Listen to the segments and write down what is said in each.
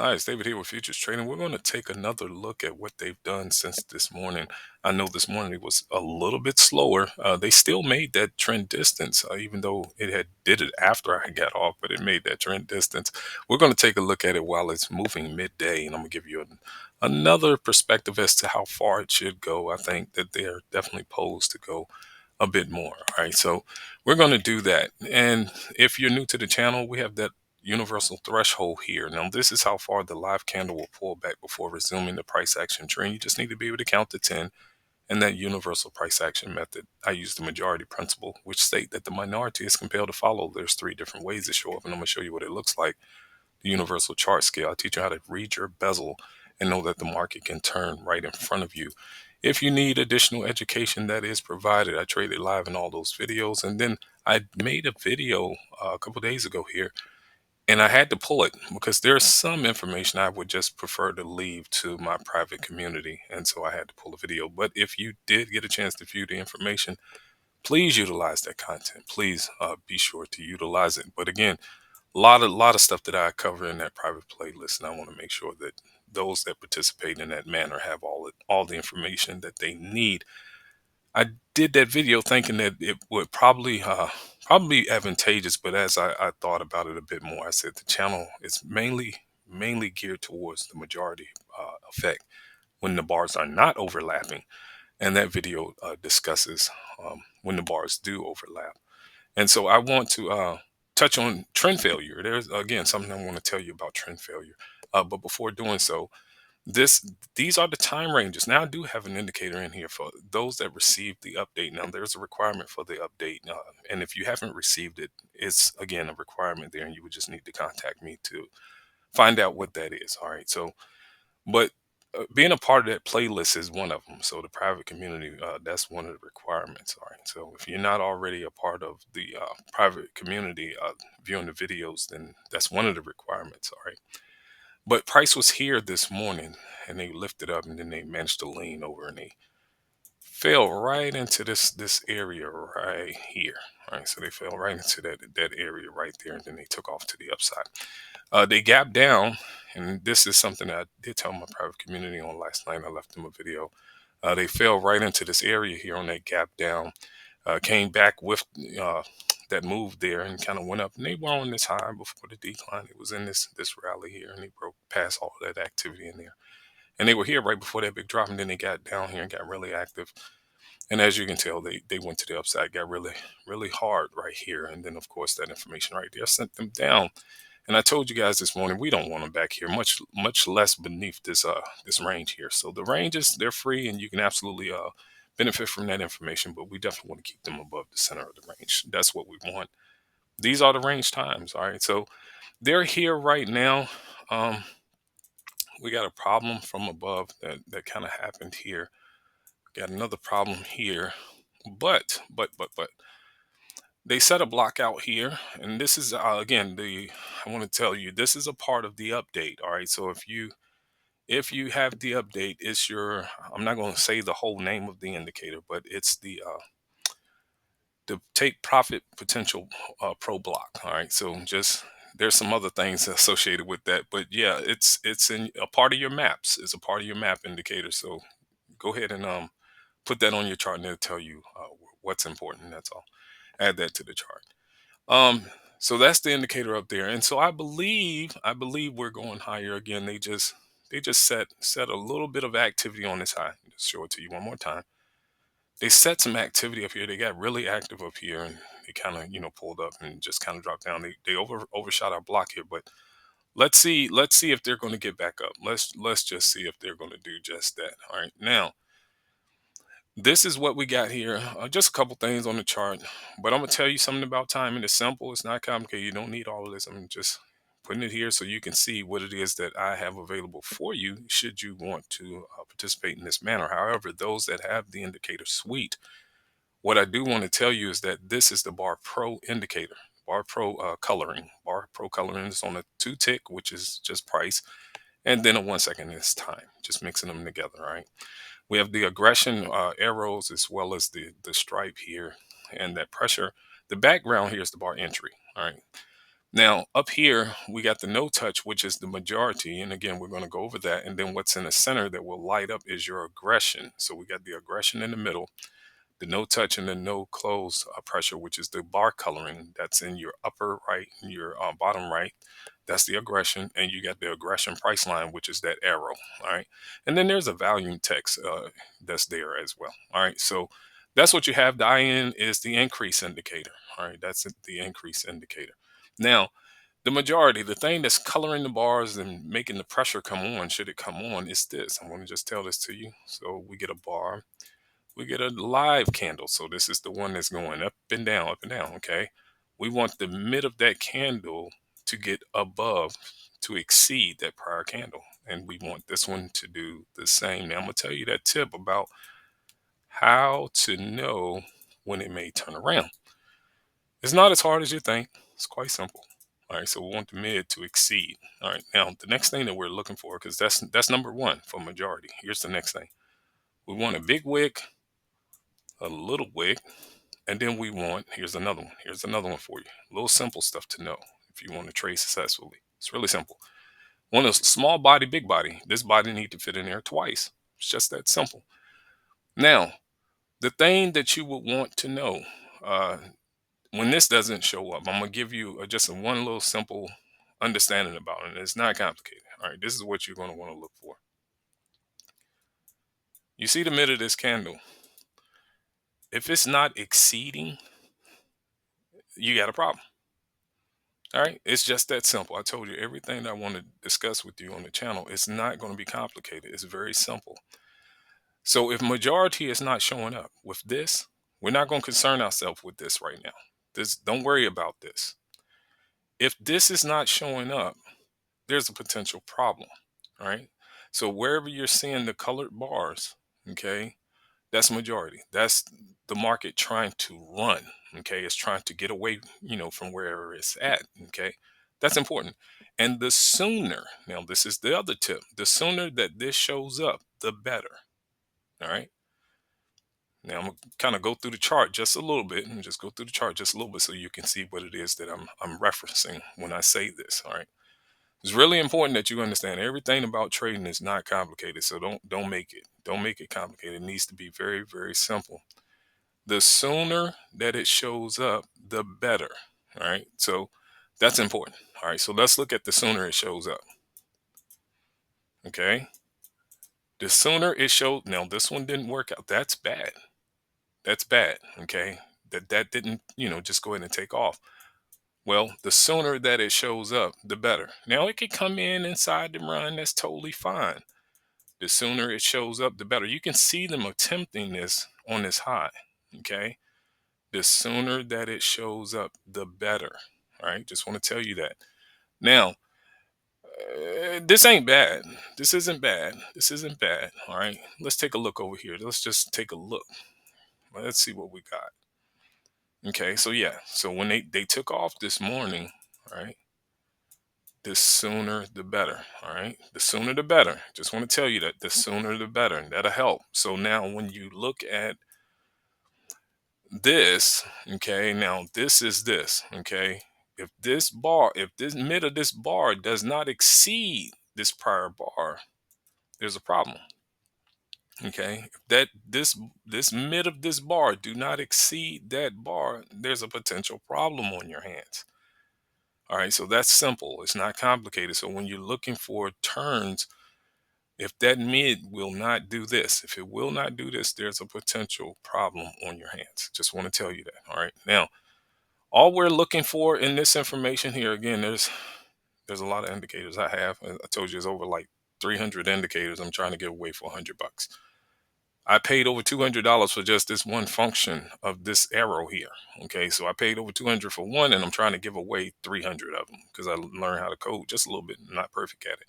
Hi, it's David here with Futures Trading. We're going to take another look at what they've done since this morning. I know this morning it was a little bit slower. They still made that trend distance, even though it had did it after I got off, but it made that trend distance. We're going to take a look at it while it's moving midday, and I'm going to give you another perspective as to how far it should go. I think that they're definitely posed to go a bit more. All right, so we're going to do that. And if you're new to the channel, we have that universal threshold here. Now, this is how far the live candle will pull back before resuming the price action trend. You just need to be able to count to 10. And that universal price action method, I use the majority principle, which state that the minority is compelled to follow. There's three different ways to show up, and I'm going to show you what it looks like. The universal chart scale. I teach you how to read your bezel and know that the market can turn right in front of you. If you need additional education, that is provided. I traded live in all those videos, and then I made a video a couple days ago here, and I had to pull it because there's some information I would just prefer to leave to my private community. And so I had to pull the video. But if you did get a chance to view the information, please utilize that content. Please be sure to utilize it. But again, a lot of stuff that I cover in that private playlist, and I want to make sure that those that participate in that manner have all the information that they need. I did that video thinking that it would probably be advantageous, but as I thought about it a bit more, I said the channel is mainly geared towards the majority effect when the bars are not overlapping, and that video discusses when the bars do overlap. And so I want to touch on trend failure. There's again something I want to tell you about trend failure, but before doing so, these are the time ranges. Now I do have an indicator in here for those that received the update. Now there's a requirement for the update, and if you haven't received it, it's again a requirement there, and you would just need to contact me to find out what that is. All right. So, but being a part of that playlist is one of them. So the private community, that's one of the requirements. All right. So if you're not already a part of the private community viewing the videos, then that's one of the requirements. All right. But price was here this morning, and they lifted up, and then they managed to lean over, and they fell right into this area right here. All right, so they fell right into that area right there, and then they took off to the upside. They gapped down, and this is something that I did tell my private community on last night. I left them a video. They fell right into this area here on that gap down, came back with that move there and kind of went up. And they were on this high before the decline. It was in this rally here, and they broke past all of that activity in there. And they were here right before that big drop, and then they got down here and got really active. And as you can tell, they went to the upside, got really hard right here. And then of course that information right there sent them down. And I told you guys this morning we don't want them back here, much less beneath this range here. So the ranges, they're free, and you can absolutely benefit from that information. But we definitely want to keep them above the center of the range. That's what we want. These are the range times. All right, so they're here right now. Um, we got a problem from above that kind of happened here. Got another problem here, but they set a block out here, and this is again the I want to tell you this is a part of the update. All right, so if you have the update, it's your I'm not going to say the whole name of the indicator, but it's the take profit potential pro block. All right, so just there's some other things associated with that, but yeah, it's in a part of your maps. It's a part of your map indicator. So go ahead and put that on your chart, and it'll tell you what's important. That's all. Add that to the chart. Um, so that's the indicator up there, and so I believe we're going higher again. They just set a little bit of activity on this high. Just show it to you one more time. They set some activity up here. They got really active up here, and they kind of pulled up and just kind of dropped down. They overshot our block here, but let's see if they're going to get back up. Let's just see if they're going to do just that. All right, now this is what we got here. Just a couple things on the chart, but I'm gonna tell you something about timing. It's simple. It's not complicated. You don't need all of this. I'm just putting it here so you can see what it is that I have available for you should you want to participate in this manner. However, those that have the indicator suite, what I do want to tell you is that this is the Bar Pro indicator. Bar Pro coloring. Bar Pro coloring is on a 2 tick, which is just price, and then a 1 second is time. Just mixing them together. All right. We have the aggression arrows as well as the stripe here and that pressure. The background here is the bar entry. All right. Now, up here, we got the no touch, which is the majority. And again, we're going to go over that. And then what's in the center that will light up is your aggression. So we got the aggression in the middle, the no touch and the no close pressure, which is the bar coloring that's in your upper right and your bottom right. That's the aggression. And you got the aggression price line, which is that arrow. All right. And then there's a volume text that's there as well. All right. So that's what you have. The IN is the increase indicator. All right. That's the increase indicator. Now, the majority, the thing that's coloring the bars and making the pressure come on, should it come on, is this. I want to just tell this to you. So we get a bar, we get a live candle. So this is the one that's going up and down, up and down. Okay. We want the mid of that candle to get above, to exceed that prior candle. And we want this one to do the same. Now I'm going to tell you that tip about how to know when it may turn around. It's not as hard as you think. It's quite simple. All right, so we want the mid to exceed. All right, now the next thing that we're looking for, because that's number one for majority. Here's the next thing. We want a big wick, a little wick, and then we want, here's another one. Here's another one for you. A little simple stuff to know if you want to trade successfully. It's really simple. One is small body, big body. This body need to fit in there twice. It's just that simple. Now, the thing that you would want to know, uh, when this doesn't show up, I'm gonna give you just a one little simple understanding about it. And it's not complicated. All right, this is what you're gonna want to look for. You see the mid of this candle. If it's not exceeding, you got a problem. All right, it's just that simple. I told you everything that I want to discuss with you on the channel. It's not going to be complicated. It's very simple. So if majority is not showing up with this, we're not going to concern ourselves with this right now. This, don't worry about this. If this is not showing up, there's a potential problem. All right. So wherever you're seeing the colored bars, okay, that's majority. That's the market trying to run. Okay. It's trying to get away, from wherever it's at. Okay. That's important. And the sooner, now this is the other tip, the sooner that this shows up, the better. All right. Now I'm gonna kind of go through the chart just a little bit and just go through the chart just a little bit so you can see what it is that I'm referencing when I say this. All right. It's really important that you understand everything about trading is not complicated. So don't make it complicated. It needs to be very, very simple. The sooner that it shows up, the better. All right. So that's important. All right. So let's look at the sooner it shows up. Okay. The sooner it shows, now this one didn't work out. That's bad. That's bad. Okay. That didn't, just go ahead and take off. Well, the sooner that it shows up, the better. Now it could come in inside the run. That's totally fine. The sooner it shows up, the better. You can see them attempting this on this high. Okay. The sooner that it shows up, the better. All right. Just want to tell you that. Now, this ain't bad. This isn't bad. This isn't bad. All right. Let's take a look over here. Let's just take a look. Let's see what we got. Okay. So, yeah. So, when they took off this morning, all right, the sooner the better. All right. The sooner the better. Just want to tell you that the sooner the better. And that'll help. So, now when you look at this, okay, now this is this, okay. If this mid of this bar does not exceed this prior bar, there's a problem. Okay. If this mid of this bar do not exceed that bar, there's a potential problem on your hands. All right. So that's simple. It's not complicated. So when you're looking for turns, if that mid will not do this, if it will not do this, there's a potential problem on your hands. Just want to tell you that. All right. Now, all we're looking for in this information here, again, there's a lot of indicators I have. I told you it's over like 300 indicators I'm trying to give away for $100. I paid over $200 for just this one function of this arrow here. Okay, so I paid over 200 for one, and I'm trying to give away 300 of them because I learned how to code just a little bit, not perfect at it.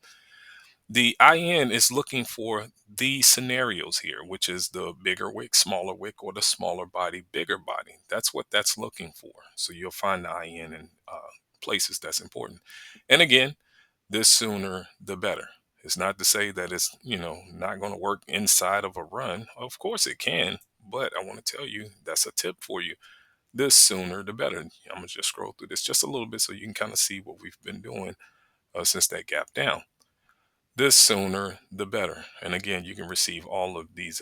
The IN is looking for these scenarios here, which is the bigger wick, smaller wick, or the smaller body, bigger body. That's what that's looking for. So you'll find the IN in places that's important. And again, the sooner the better. It's not to say that it's, not going to work inside of a run. Of course it can, but I want to tell you that's a tip for you. The sooner the better. I'm gonna just scroll through this just a little bit so you can kind of see what we've been doing since that gap down. The sooner the better. And again, you can receive all of these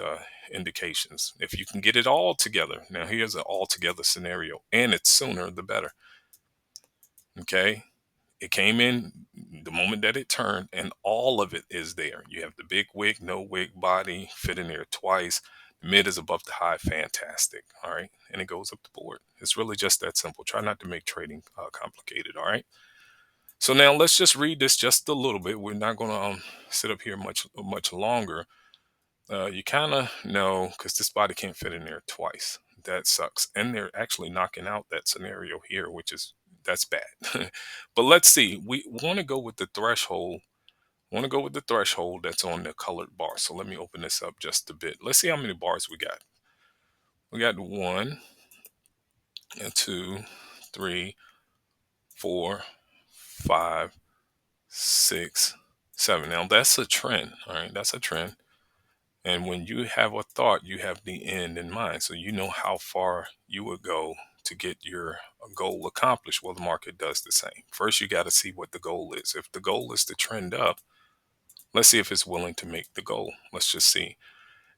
indications if you can get it all together. Now, here's an all together scenario, and it's sooner the better. Okay. It came in the moment that it turned, and all of it is there. You have the big wick, no wick body, fit in there twice. The mid is above the high, fantastic. All right. And it goes up the board. It's really just that simple. Try not to make trading complicated. All right. So now let's just read this just a little bit. We're not going to sit up here much longer. You kind of know because this body can't fit in there twice. That sucks. And they're actually knocking out that scenario here, which is that's bad. But let's see. We want to go with the threshold. Want to go with the threshold that's on the colored bar. So let me open this up just a bit. Let's see how many bars we got. We got one, and two, three, four, five, six, seven. Now that's a trend. All right, that's a trend. And when you have a thought, you have the end in mind. So you know how far you would go to get your goal accomplished. Well, the market does the same. First, you got to see what the goal is. If the goal is to trend up, let's see if it's willing to make the goal. Let's just see.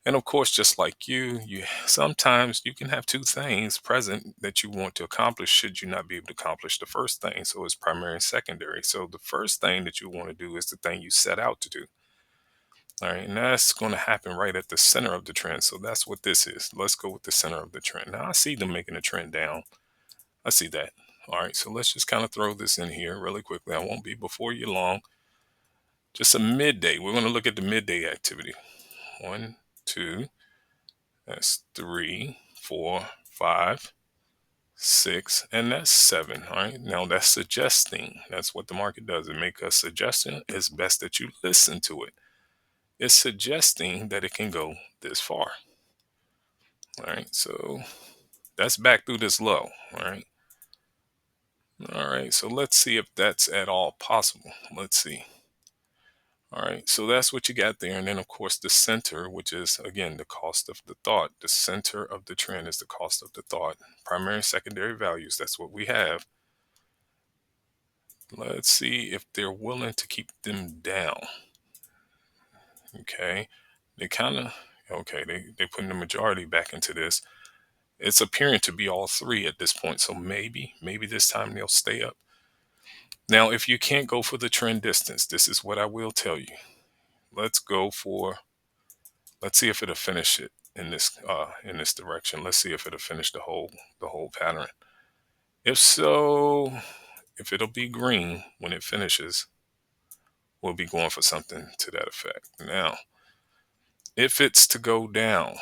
And of course, just like you sometimes you can have two things present that you want to accomplish should you not be able to accomplish the first thing. So it's primary and secondary. So the first thing that you want to do is the thing you set out to do. All right, and that's going to happen right at the center of the trend. So that's what this is. Let's go with the center of the trend. Now I see them making a trend down. I see that. All right, so let's just kind of throw this in here really quickly. I won't be before you long. Just a midday. We're going to look at the midday activity. One, two, that's three, four, five, six, and that's seven. All right, now that's suggesting. That's what the market does. It makes a suggestion. It's best that you listen to it. It's suggesting that it can go this far. All right, so that's back through this low. All right. All right, so let's see if that's at all possible. Let's see. All right, so that's what you got there. And then, of course, the center, which is, again, the cost of the thought. The center of the trend is the cost of the thought. Primary and secondary values, that's what we have. Let's see if they're willing to keep them down. Okay, they kind of, okay, they're putting the majority back into this. It's appearing to be all three at this point. So maybe this time they'll stay up. Now, if you can't go for the trend distance, this is what I will tell you. Let's go for, let's see if it'll finish it in this direction. Let's see if it'll finish the whole pattern. If so, if it'll be green when it finishes, we'll be going for something to that effect. Now, if it's to go down,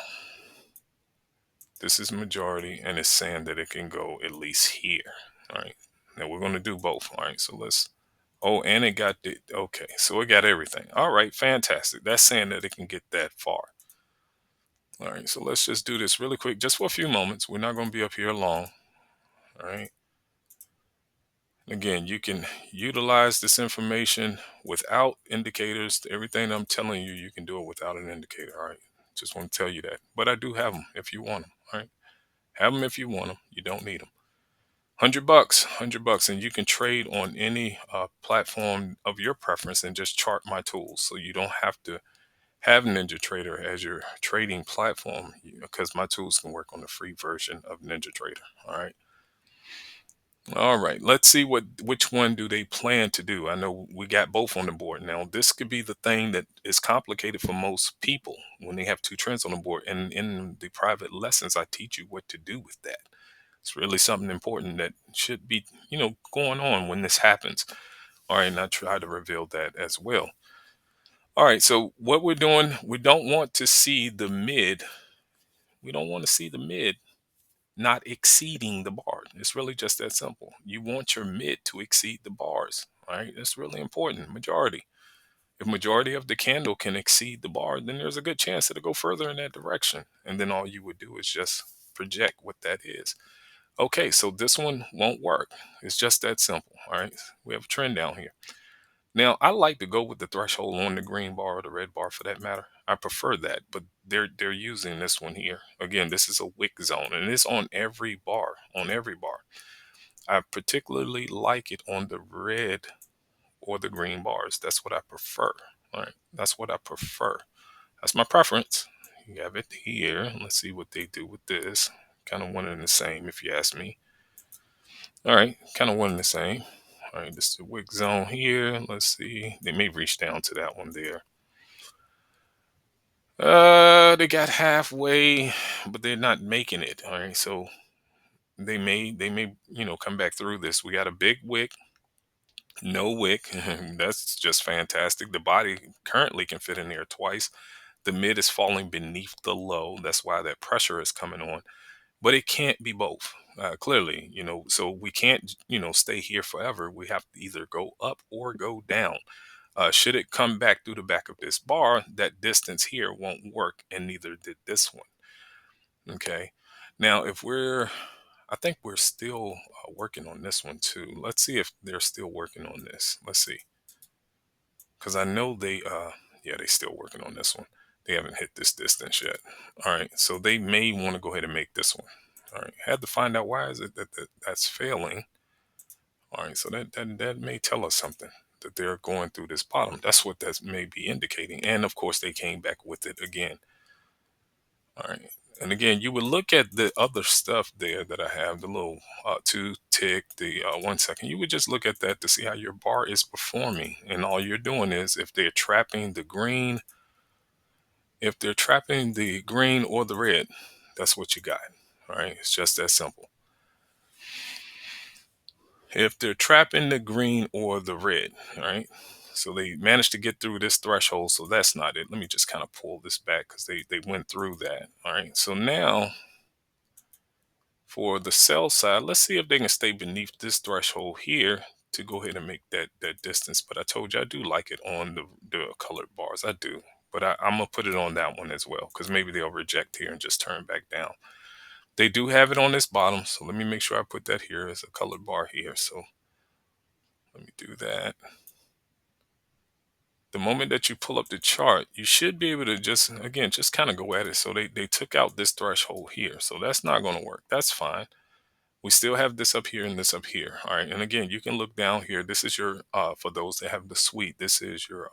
this is majority and it's saying that it can go at least here. All right. Now we're going to do both. All right. So let's, oh, and it got the, okay. So it got everything. All right. Fantastic. That's saying that it can get that far. All right. So let's just do this really quick, just for a few moments. We're not going to be up here long. All right. Again, you can utilize this information without indicators. Everything I'm telling you, you can do it without an indicator. All right. Just want to tell you that. But I do have them if you want them. All right. Have them if you want them. You don't need them. $100, $100, and you can trade on any platform of your preference and just chart my tools. So you don't have to have NinjaTrader as your trading platform because my tools can work on the free version of NinjaTrader. All right. All right. Let's see which one do they plan to do. I know we got both on the board now. This could be the thing that is complicated for most people when they have two trends on the board. And in the private lessons, I teach you what to do with that. It's really something important that should be, going on when this happens. All right, and I try to reveal that as well. All right, so what we're doing, we don't want to see the mid. We don't want to see the mid not exceeding the bar. It's really just that simple. You want your mid to exceed the bars. All right, that's really important. Majority. If majority of the candle can exceed the bar, then there's a good chance it'll go further in that direction. And then all you would do is just project what that is. Okay, so this one won't work. It's just that simple. All right, we have a trend down here. Now, I like to go with the threshold on the green bar or the red bar for that matter. I prefer that, but they're using this one here. Again, this is a wick zone and it's on every bar. I particularly like it on the red or the green bars. That's what I prefer. All right. That's what I prefer. That's my preference. You have it here. Let's see what they do with this. Kind of one and the same, if you ask me. All right. Kind of one and the same. All right. This is the wick zone here. Let's see. They may reach down to that one there. They got halfway, but they're not making it. All right. So they may, come back through this. We got a big wick, no wick. That's just fantastic. The body currently can fit in there twice. The mid is falling beneath the low. That's why that pressure is coming on. But it can't be both. Clearly, so we can't, stay here forever. We have to either go up or go down. Should it come back through the back of this bar, that distance here won't work, and neither did this one. Okay. Now, I think we're still working on this one too. Let's see if they're still working on this. Let's see. Because I know yeah, they still working on this one. They haven't hit this distance yet. All right. So they may want to go ahead and make this one. All right. Had to find out why is it that's failing. All right. So that may tell us something that they're going through this bottom. That's what that may be indicating. And of course, they came back with it again. All right. And again, you would look at the other stuff there that I have, the little two tick, the 1 second. You would just look at that to see how your bar is performing. And all you're doing is if they're trapping the green or the red, that's what you got. All right. It's just that simple. If they're trapping the green or the red, all right. So they managed to get through this threshold. So that's not it. Let me just kind of pull this back because they went through that. All right. So now for the sell side, let's see if they can stay beneath this threshold here to go ahead and make that distance. But I told you I do like it on the colored bars. I do. But I'm going to put it on that one as well because maybe they'll reject here and just turn back down. They do have it on this bottom. So let me make sure I put that here as a colored bar here. So let me do that. The moment that you pull up the chart, you should be able to just kind of go at it. So they took out this threshold here. So that's not going to work. That's fine. We still have this up here and this up here. All right. And again, you can look down here. This is your, for those that have the suite, this is your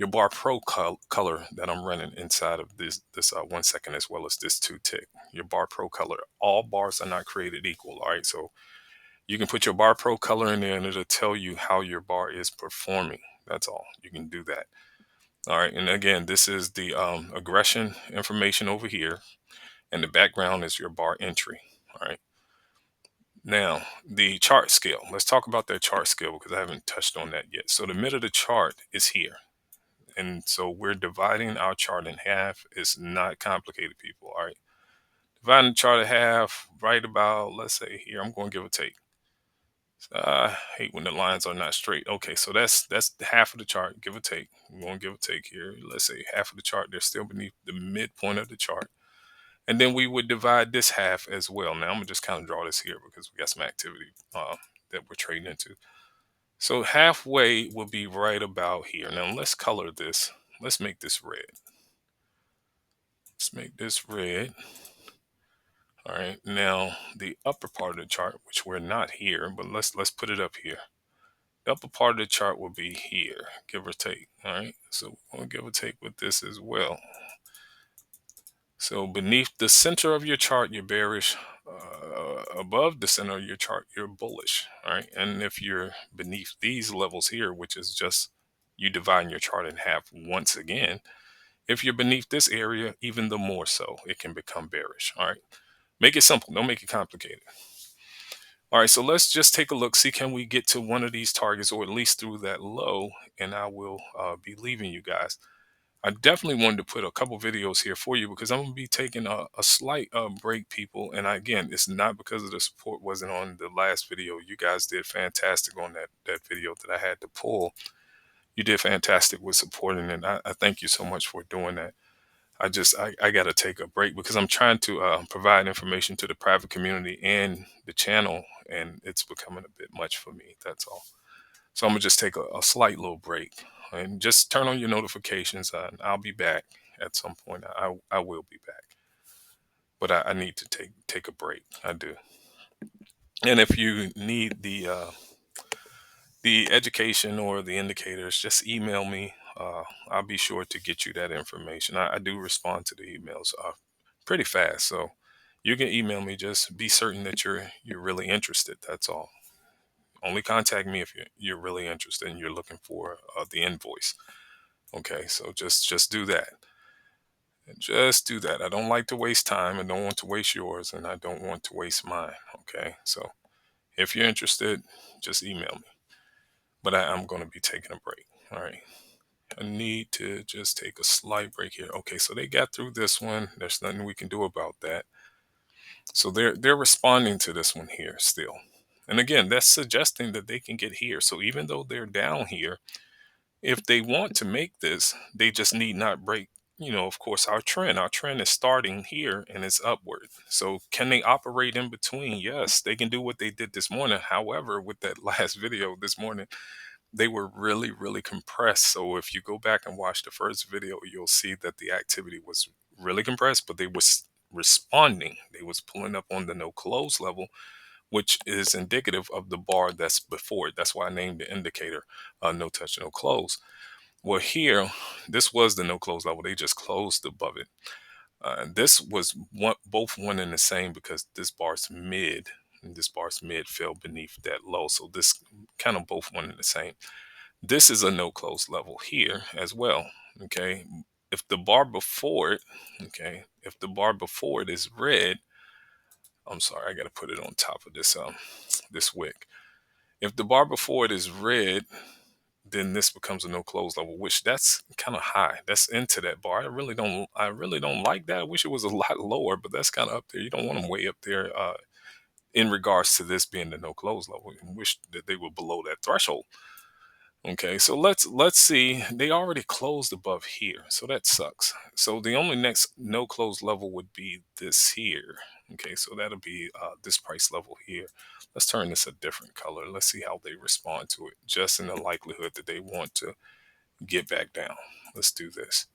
bar pro color that I'm running inside of this 1 second, as well as this two tick, your bar pro color. All bars are not created equal. All right. So you can put your bar pro color in there and it'll tell you how your bar is performing. That's all. You can do that. All right. And again, this is the aggression information over here. And the background is your bar entry. All right. Now, the chart scale. Let's talk about that chart scale because I haven't touched on that yet. So the mid of the chart is here. And so we're dividing our chart in half. It's not complicated, people. All right. Dividing the chart in half, right about, let's say here, I'm going to give a take. I hate when the lines are not straight. Okay, so that's half of the chart, give or take. We're going to give or take here. Let's say half of the chart, they're still beneath the midpoint of the chart. And then we would divide this half as well. Now I'm gonna just kind of draw this here because we got some activity that we're trading into. So halfway will be right about here. Now let's color this. Let's make this red. Let's make this red. All right. Now the upper part of the chart, which we're not here, but let's put it up here. The upper part of the chart will be here, give or take. All right. So we'll give or take with this as well. So beneath the center of your chart, you're bearish. Above the center of your chart, you're bullish. All right. And if you're beneath these levels here, which is just you dividing your chart in half once again, if you're beneath this area, even the more so, it can become bearish. All right. Make it simple. Don't make it complicated. All right. So let's just take a look. See, can we get to one of these targets or at least through that low? And I will be leaving you guys. I definitely wanted to put a couple videos here for you because I'm going to be taking a slight break, people. And again, it's not because of the support wasn't on the last video. You guys did fantastic on that video that I had to pull. You did fantastic with supporting it. I thank you so much for doing that. I got to take a break because I'm trying to provide information to the private community and the channel, and it's becoming a bit much for me. That's all. So I'm gonna just take a slight little break and just turn on your notifications. I'll be back at some point. I will be back, but I need to take a break. I do. And if you need the education or the indicators, just email me. I'll be sure to get you that information. I do respond to the emails pretty fast, so you can email me. Just be certain that you're really interested. That's all. Only contact me if you're really interested and you're looking for the invoice. Okay, so just do that. Just do that. I don't like to waste time. I don't want to waste yours, and I don't want to waste mine. Okay, so if you're interested, just email me. But I'm going to be taking a break. All right. I need to just take a slight break here. Okay, so they got through this one. There's nothing we can do about that. So they're responding to this one here still. And again, that's suggesting that they can get here. So even though they're down here, if they want to make this, they just need not break, of course, our trend. Our trend is starting here and it's upward. So can they operate in between? Yes, they can do what they did this morning. However, with that last video this morning, they were really, really compressed. So if you go back and watch the first video, you'll see that the activity was really compressed, but they was responding. They was pulling up on the no close level, which is indicative of the bar that's before it. That's why I named the indicator no touch, no close. Well, here, this was the no close level. They just closed above it. This was both one and the same because this bar's mid and this bar's mid fell beneath that low. So this kind of both one and the same. This is a no close level here as well. Okay. If the bar before it, okay, if the bar before it is red, I'm sorry, I got to put it on top of this wick. If the bar before it is red, then this becomes a no close level, which that's kind of high. That's into that bar. I really don't like that. I wish it was a lot lower, but that's kind of up there. You don't want them way up there in regards to this being the no close level. I wish that they were below that threshold. Okay, so let's see. They already closed above here, so that sucks. So the only next no close level would be this here. Okay, so that'll be this price level here. Let's turn this a different color. Let's see how they respond to it, just in the likelihood that they want to get back down. Let's do this.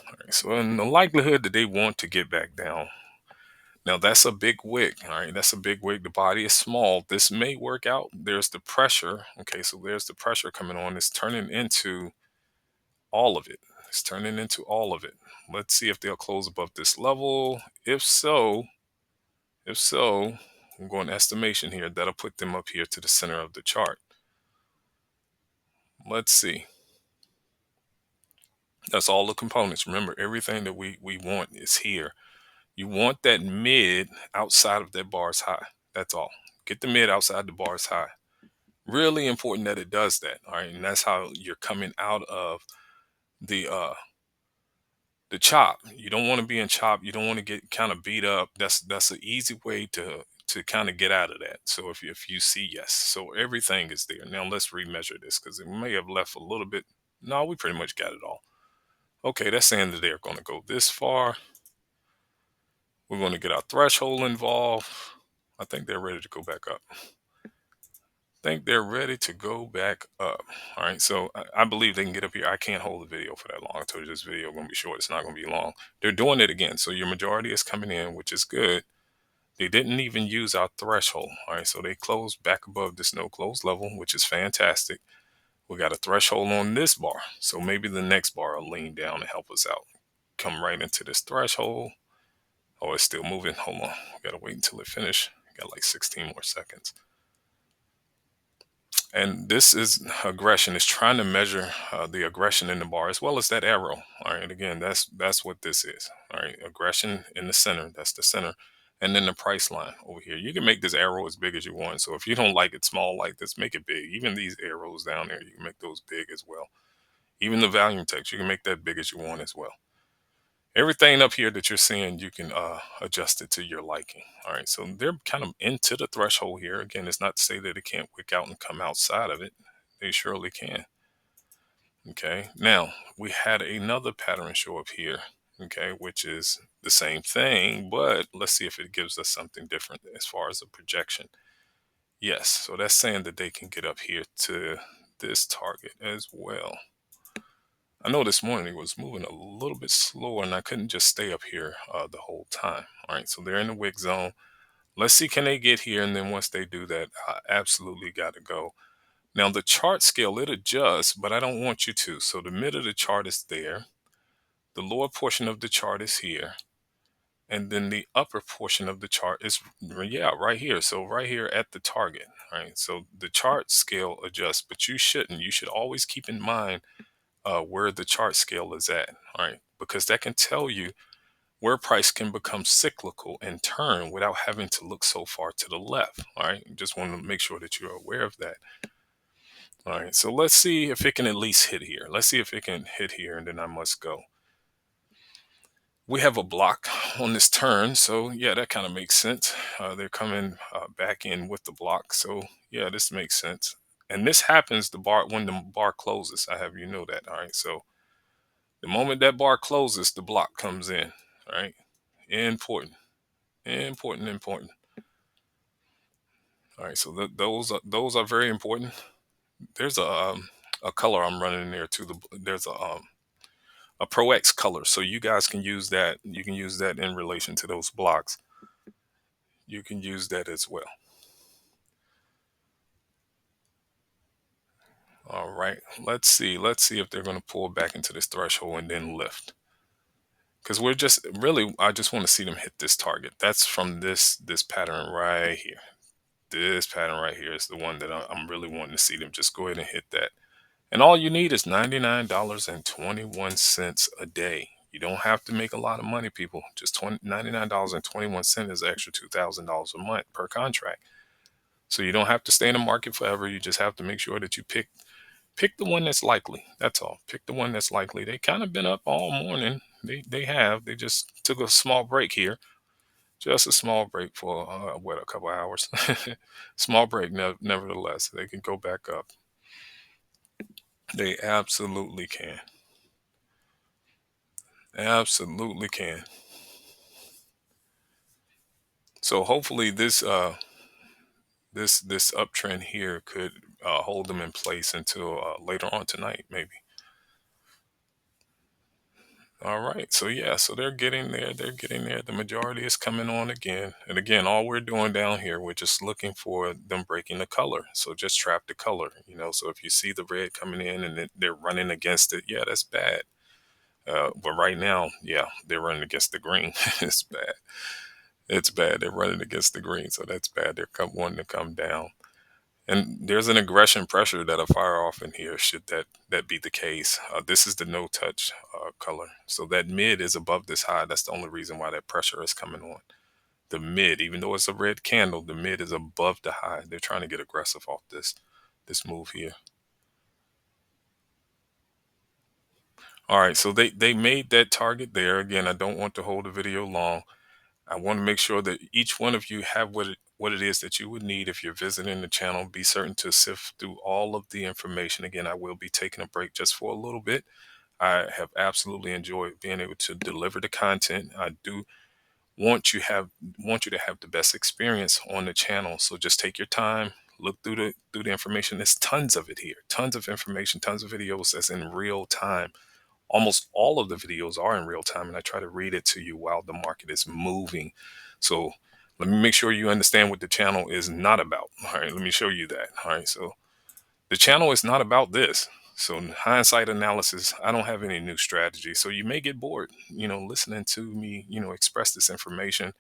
All right, so in the likelihood that they want to get back down, now that's a big wick. All right, that's a big wick. The body is small. This may work out. There's the pressure. Okay, so there's the pressure coming on. It's turning into all of it. It's turning into all of it. Let's see if they'll close above this level. If so, I'm going estimation here. That'll put them up here to the center of the chart. Let's see. That's all the components. Remember, everything that we want is here. You want that mid outside of that bar's high. That's all. Get the mid outside the bar's high. Really important that it does that. All right. And that's how you're coming out of the chop. You don't want to be in chop. You don't want to get kind of beat up. That's an easy way to kind of get out of that. So if you see yes, so everything is there. Now let's remeasure this because it may have left a little bit. No, we pretty much got it all. Okay, that's saying that they're going to go this far. We're going to get our threshold involved. I think they're ready to go back up. Think they're ready to go back up. All right, so I believe they can get up here. I can't hold the video for that long. I told you this video is going to be short. It's not going to be long. They're doing it again. So your majority is coming in, which is good. They didn't even use our threshold. All right, so they closed back above this no close level, which is fantastic. We got a threshold on this bar. So maybe the next bar will lean down and help us out. Come right into this threshold. Oh, it's still moving. Hold on. We got to wait until it finishes. Got like 16 more seconds. And this is aggression. It's trying to measure the aggression in the bar as well as that arrow. All right. Again, that's what this is. All right. Aggression in the center. That's the center. And then the price line over here. You can make this arrow as big as you want. So if you don't like it small like this, make it big. Even these arrows down there, you can make those big as well. Even the volume text, you can make that big as you want as well. Everything up here that you're seeing, you can adjust it to your liking. All right, so they're kind of into the threshold here. Again, it's not to say that it can't wick out and come outside of it. They surely can. Okay, now we had another pattern show up here, okay, which is the same thing, but let's see if it gives us something different as far as a projection. Yes, so that's saying that they can get up here to this target as well. I know this morning it was moving a little bit slower and I couldn't just stay up here the whole time. All right, so they're in the wick zone. Let's see, can they get here? And then once they do that, I absolutely got to go. Now the chart scale, it adjusts, but I don't want you to. So the mid of the chart is there. The lower portion of the chart is here. And then the upper portion of the chart is, yeah, right here. So right here at the target. All right. So the chart scale adjusts, but you shouldn't. You should always keep in mind where the chart scale is at. All right. Because that can tell you where price can become cyclical and turn without having to look so far to the left. All right. Just want to make sure that you're aware of that. All right. So let's see if it can at least hit here. Let's see if it can hit here and then I must go. We have a block on this turn, so yeah, that kind of makes sense. They're coming back in with the block, so yeah, this makes sense. And this happens the bar when the bar closes. I have you know that. All right, so the moment that bar closes, the block comes in. All right, important, important, important. All right, so those are very important. There's a color I'm running in there too. There's a Pro X color, so you guys can use that. You can use that in relation to those blocks. You can use that as well. All right, let's see. Let's see if they're going to pull back into this threshold and then lift. Because we're just really, I just want to see them hit this target. That's from this pattern right here. This pattern right here is the one that I'm really wanting to see them just go ahead and hit that. And all you need is $99.21 a day. You don't have to make a lot of money, people. Just $99.21 is extra $2,000 a month per contract. So you don't have to stay in the market forever. You just have to make sure that you pick the one that's likely. That's all. Pick the one that's likely. They kind of been up all morning. They have. They just took a small break here. Just a small break for what, a couple hours. Small break, nevertheless. They can go back up. They absolutely can. Absolutely can. So hopefully this uptrend here could hold them in place until later on tonight, maybe. All right. So yeah, so they're getting there. They're getting there. The majority is coming on again. And again, all we're doing down here, we're just looking for them breaking the color. So just trap the color, you know. So if you see the red coming in and they're running against it, yeah, that's bad. But right now, yeah, they're running against the green. It's bad. It's bad. They're running against the green. So that's bad. They're wanting to come down. And there's an aggression pressure that'll fire off in here should that be the case. This is the no touch color. So that mid is above this high. That's the only reason why that pressure is coming on. The mid, even though it's a red candle, the mid is above the high. They're trying to get aggressive off this move here. All right, so they made that target there. Again, I don't want to hold the video long. I want to make sure that each one of you have what it is that you would need if you're visiting the channel. Be certain to sift through all of the information. Again, I will be taking a break just for a little bit. I have absolutely enjoyed being able to deliver the content. I do want want you to have the best experience on the channel. So just take your time, look through the information. There's tons of it here, tons of information, tons of videos that's in real time. Almost all of the videos are in real time, and I try to read it to you while the market is moving. So let me make sure you understand what the channel is not about. All right, let me show you that. All right, so the channel is not about this. So in hindsight analysis, I don't have any new strategy. So you may get bored, you know, listening to me, you know, express this information.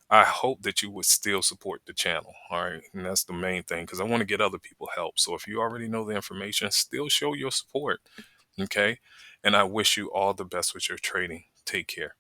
I hope that you would still support the channel. All right. And that's the main thing because I want to get other people help. So if you already know the information, still show your support. Okay. And I wish you all the best with your trading. Take care.